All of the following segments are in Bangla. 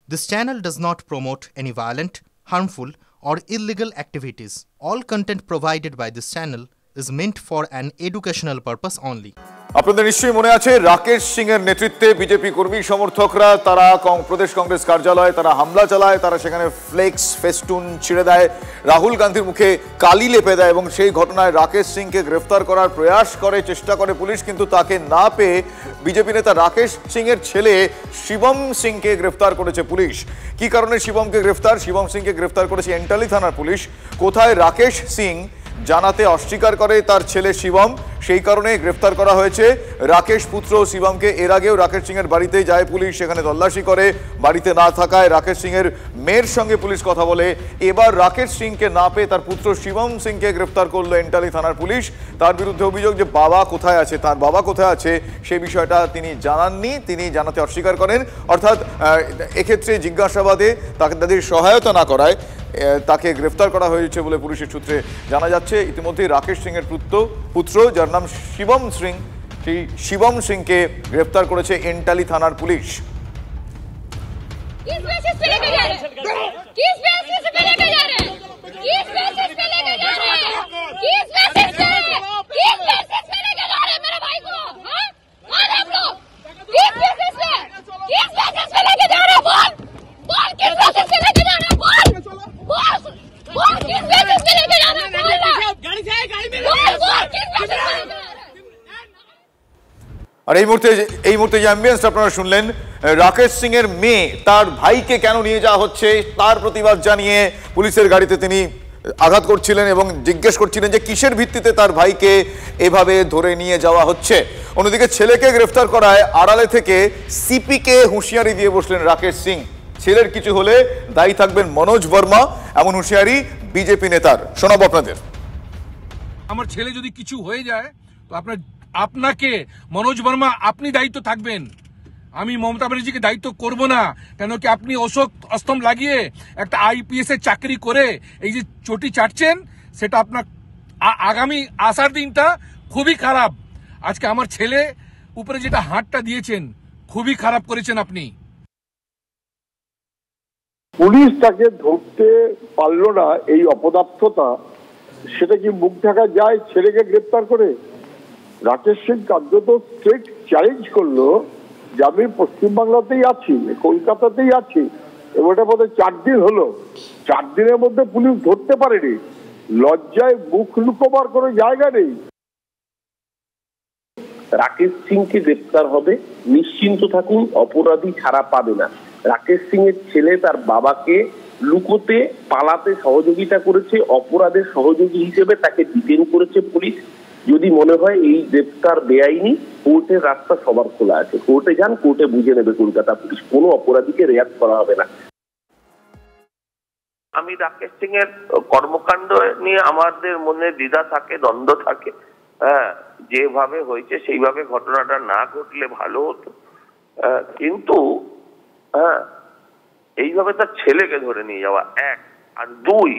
This channel does not promote any violent, harmful, or illegal activities. All content provided by this channel is meant for an educational purpose only. আপনাদের নিশ্চয়ই মনে আছে রাকেশ সিং এর নেতৃত্বে বিজেপি কর্মী সমর্থকরা তারা প্রদেশ কংগ্রেস কার্যালয়ে তারা হামলা চালায়, তারা সেখানে ফ্লেক্স ফেস্টুন ছিঁড়ে দেয়, রাহুল গান্ধীর মুখে কালি লেপে দেয় এবং সেই ঘটনায় রাকেশ সিংকে গ্রেফতার করার প্রয়াস করে, চেষ্টা করে পুলিশ, কিন্তু তাকে না পেয়ে বিজেপি নেতা রাকেশ সিং এর ছেলে শিবম সিংকে গ্রেফতার করেছে পুলিশ। কি কারণে শিবমকে গ্রেফতার? শিবম সিংকে গ্রেফতার করেছে এন্টালি থানার পুলিশ। কোথায় রাকেশ সিং জানাতে অস্বীকার করে তার ছেলে শিবম, সেই কারণে গ্রেফতার করা হয়েছে রাকেশ পুত্র শিবমকে। এর আগেও রাকেশ সিং এর বাড়িতে যায় পুলিশ, সেখানে তল্লাশি করে, বাড়িতে না থাকায় রাকেশ সিং এর মেয়ের সঙ্গে পুলিশ কথা বলে। এবার রাকেশ সিংকে না পেয়ে তার পুত্র শিবম সিংকে গ্রেফতার করলো এন্টালি থানার পুলিশ। তার বিরুদ্ধে অভিযোগ যে বাবা কোথায় আছে, তার বাবা কোথায় আছে সেই বিষয়টা তিনি জানাননি, তিনি জানাতে অস্বীকার করেন। অর্থাৎ এক্ষেত্রে জিজ্ঞাসাবাদে তাদের সহায়তা না করায় তাকে গ্রেফতার করা হয়েছে বলে পুলিশের সূত্রে জানা যাচ্ছে। ইতিমধ্যে রাকেশ সিং এর পুত্র যার নাম শিবম সিং, সেই শিবম সিংকে গ্রেফতার করেছে এন্টালি থানার পুলিশ। আর এই মুহূর্তে যে অ্যাম্বিয়েন্স আপনারা শুনলেন, রাকেশ সিং এর মেয়ে তার ভাইকে কেন নিয়ে যাওয়া হচ্ছে তার প্রতিবাদ জানিয়ে পুলিশের গাড়িতে তিনি আঘাত করছিলেন এবং জিজ্ঞেস করছিলেন যে কিসের ভিত্তিতে তার ভাইকে এভাবে ধরে নিয়ে যাওয়া হচ্ছে। অন্যদিকে ছেলেকে গ্রেফতার করায় আড়ালে থেকে সিপিকে হুঁশিয়ারি দিয়ে বসলেন রাকেশ সিং। ছেলের কিছু হলে দায়ী থাকবেন মনোজ বর্মা, এমন হুঁশিয়ারি বিজেপি নেতার। শোনাবো আপনাদের। আমার ছেলে যদি কিছু হয়ে যায় তো আপনাকে মনোজ বর্মা আপনি দায়িত্ব থাকবেন, আমি মমতা ব্যানার্জিকে দায়িত্ব করব না। কেন কি আপনি অস্তম লাগিয়ে একটা আইপিএস এর চাকরি করে এই যে চটি চাটছেন, সেটা আপনার আগামী আসার দিনটা খুবই খারাপ। আজকে আমার ছেলে উপরে যেটা হাতটা দিয়েছেন খুবই খারাপ করেছেন আপনি। পুলিশ তাকে ধরতে পারলো না, এই অপদার্থতা, সেটা কি মুখ ঢাকা যায় ছেলেকে গ্রেপ্তার করে? রাকেশ সিং কার্যত স্ট্রেট চ্যালেঞ্জ করলো যে আমি পশ্চিমবাংলাতেই আছি, কলকাতাতেই আছি, এটা বোধহয় 4 দিন হলো, 4 দিনের মধ্যে পুলিশ ধরতে পারেনি। লজ্জায় মুখ লুকোবার কোনো জায়গা নেই। রাকেশ সিংকে গ্রেপ্তার হবে, নিশ্চিন্ত থাকুন, অপরাধী ছাড়া পাবে না। রাকেশ সিং এর ছেলে তার বাবাকে লুকোতে পালাতে সহযোগিতা করেছে, অপরাধের সহযোগী হিসেবে তাকে ডিটেইন করেছে পুলিশ। যদি মনে হয় এই গ্রেপ্তার বেআইনি, কোর্টের রাস্তা সবার খোলা আছে, কোর্টে যান, কোর্টে বুঝে নেবে কলকাতা পুলিশ, কোনো অপরাধীকে রেয়াত করা হবে না। আমি রাকেশ সিং এর কর্মকাণ্ড নিয়ে আমাদের মনে দ্বিধা থাকে, দ্বন্দ্ব থাকে। হ্যাঁ, যেভাবে হয়েছে সেইভাবে ঘটনাটা না ঘটলে ভালো হতো, কিন্তু হ্যাঁ এইভাবে তার ছেলেকে ধরে নিয়ে যাওয়া 1, আর 2,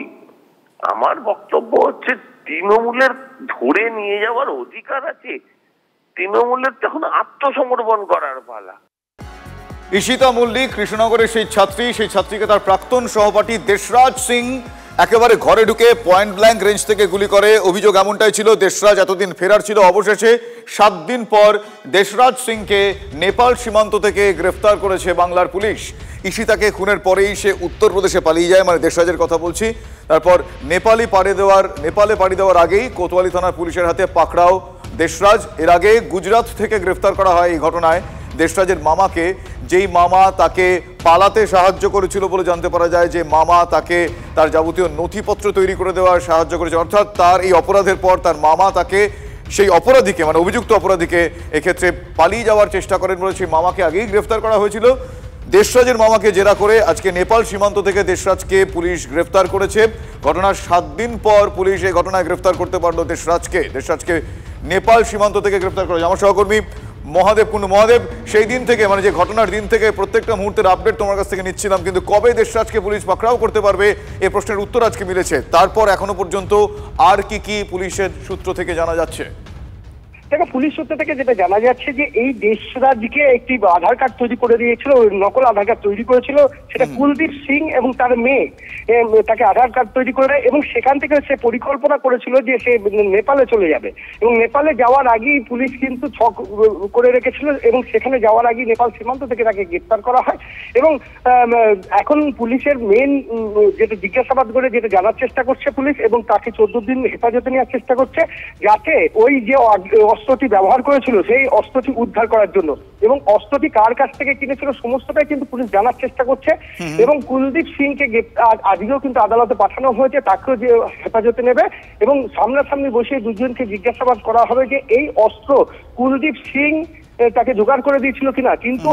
আমার বক্তব্য হচ্ছে তৃণমূলের ধরে নিয়ে যাওয়ার অধিকার আছে, তৃণমূলের তখন আত্মসমর্পণ করার পালা। ঈশিতা মল্লিক কৃষ্ণনগরের সেই ছাত্রীকে তার প্রাক্তন সহপাঠী দেশরাজ সিং একেবারে ঘরে ঢুকে পয়েন্ট ব্ল্যাঙ্ক রেঞ্জ থেকে গুলি করে। অভিযোগ এমনটাই ছিল, দেশরাজ এতদিন ফেরার ছিল, অবশেষে 7 দিন পর দেশরাজ সিংকে নেপাল সীমান্ত থেকে গ্রেফতার করেছে বাংলার পুলিশ। ঈশিতাকে খুনের পরেই সে উত্তরপ্রদেশে পালিয়ে যায়, মানে দেশরাজের কথা বলছি। তারপর নেপালে পাড়ি দেওয়ার আগেই কোতোয়ালি থানার পুলিশের হাতে পাকড়াও দেশরাজ। এর আগে গুজরাট থেকে গ্রেফতার করা হয় এই ঘটনায় দেশরাজের মামাকে, যেই মামা তাকে পালাতে সাহায্য করেছিল বলে জানতে পারা যায়, যে মামা তাকে তার যাবতীয় নথিপত্র তৈরি করে দেওয়ার সাহায্য করেছে। অর্থাৎ তার এই অপরাধের পর তার মামা তাকে, সেই অপরাধীকে, মানে অভিযুক্ত অপরাধীকে এক্ষেত্রে পালিয়ে যাওয়ার চেষ্টা করেন বলে সেই মামাকে আগেই গ্রেফতার করা হয়েছিল। দেশরাজের মামাকে জেরা করে আজকে নেপাল সীমান্ত থেকে দেশরাজকে পুলিশ গ্রেফতার করেছে। ঘটনার 7 দিন পর পুলিশ এই ঘটনায় গ্রেফতার করতে পারলো দেশরাজকে নেপাল সীমান্ত থেকে গ্রেফতার করেছে। আমার সহকর্মী মহাদেব, সেই দিন থেকে, মানে যে ঘটনার দিন থেকে প্রত্যেকটা মুহূর্তের আপডেট তোমার কাছ থেকে নিচ্ছিলাম, কিন্তু কবে দেশরাজকে পুলিশ পাকড়াও করতে পারবে এই প্রশ্নের উত্তর আজকে মিলেছে। তারপর এখনো পর্যন্ত আর কি পুলিশের সূত্র থেকে জানা যাচ্ছে? দেখো, পুলিশ সূত্র থেকে যেটা জানা যাচ্ছে যে এই দেশরাজকে একটি আধার কার্ড তৈরি করে দিয়েছিল, নকল আধার কার্ড তৈরি করেছিল, সেটা কুলদীপ সিং এবং তার মেয়ে তাকে আধার কার্ড তৈরি করে, এবং সেখান থেকে সে পরিকল্পনা করেছিল যে সে নেপালে চলে যাবে, এবং নেপালে যাওয়ার আগেই পুলিশ কিন্তু ছক করে রেখেছিল, এবং সেখানে যাওয়ার আগেই নেপাল সীমান্ত থেকে তাকে গ্রেপ্তার করা হয়। এবং এখন পুলিশের মেন যেটা জিজ্ঞাসাবাদ করে যেটা জানার চেষ্টা করছে পুলিশ, এবং তাকে 14 দিন হেফাজতে নেওয়ার চেষ্টা করছে, যাতে ওই যে অস্ত্রটি ব্যবহার করেছিল সেই অস্ত্রটি উদ্ধার করার জন্য, এবং অস্ত্রটি কার কাছ থেকে কিনেছিল সমস্তটাই কিন্তু পুলিশ জানার চেষ্টা করছে। এবং কুলদীপ সিংকে আজকেও কিন্তু আদালতে পাঠানো হয়েছে, তাকেও যে হেফাজতে নেবে, এবং সামনাসামনি বসিয়ে দুজনকে জিজ্ঞাসাবাদ করা হবে যে এই অস্ত্র কুলদীপ সিং তাকে জোগাড় করে দিয়েছিল কিনা। কিন্তু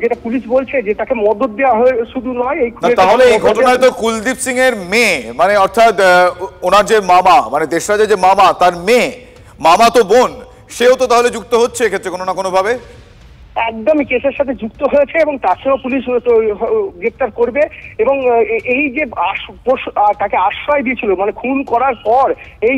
যেটা পুলিশ বলছে যে তাকে মদত দেওয়া হয় শুধু নয়, তাহলে এই ঘটনায় তো কুলদীপ সিং এর মেয়ে, মানে অর্থাৎ ওনার যে মামা, মানে দেশরাজের যে মামা, তার মেয়ে, মামা তো বোন, সেও তো তাহলে যুক্ত হচ্ছে এক্ষেত্রে কোনো না কোনো ভাবে। একদমই কেসের সাথে যুক্ত হয়েছে, এবং তাকেও পুলিশ গ্রেপ্তার করবে। এবং এই যে তাকে আশ্রয় দিয়েছিল, মানে খুন করার পর এই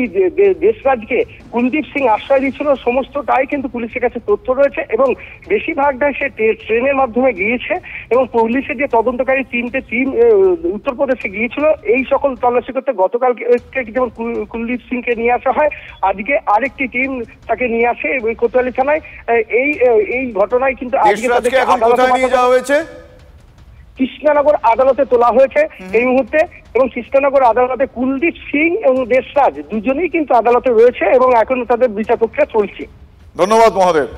দেশরাজকে কুলদীপ সিং আশ্রয় দিয়েছিল, সমস্তটাই কিন্তু পুলিশের কাছে তথ্য রয়েছে, এবং বেশিরভাগটাই সে ট্রেনের মাধ্যমে গিয়েছে। এবং পুলিশের যে তদন্তকারী 3টে টিম উত্তরপ্রদেশে গিয়েছিল এই সকল তল্লাশি করতে। গতকালকে যেমন কুলদীপ সিংকে নিয়ে আসা হয়, আজকে আরেকটি টিম তাকে নিয়ে আসে কোতোয়ালি থানায়। এই ঘটনায় কিন্তু আজকে তাদেরকে আদালতে নিয়ে যাওয়া হয়েছে, কৃষ্ণনগর আদালতে তোলা হয়েছে এই মুহূর্তে। এবং কৃষ্ণনগর আদালতে কুলদীপ সিং এবং দেশরাজ দুজনেই কিন্তু আদালতে রয়েছে, এবং এখন তাদের বিচার প্রক্রিয়া চলছে। ধন্যবাদ Mahadev.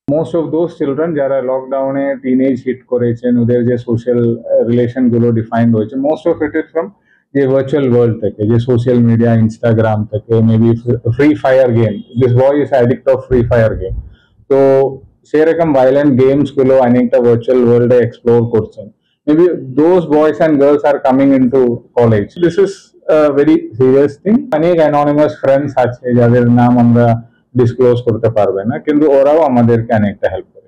Most of those children যারা লকডাউনে টিনেজ হিট করেছেন, ওদের যে সোশ্যাল রিলেশন গুলো ডিফাইন্ড হয়েছে, most of it is from যে ভার্চুয়াল ওয়ার্ল্ড থেকে, যে সোশ্যাল মিডিয়া, ইনস্টাগ্রাম থেকে, maybe free fire game, this boy is addict of free fire game. তো সেরকম ভাইলেন্ট গেমস গুলো অনেকটা ভার্চুয়াল ওয়ার্ল্ডে এক্সপ্লোর করছেন। Maybe those boys and girls are coming into college. This is very serious thing. অনেক অ্যানোনিমাস ফ্রেন্ডস আছে যাদের নাম আমরা ডিসক্লোজ করতে পারবে না, কিন্তু ওরাও আমাদেরকে অনেকটা হেল্প করে।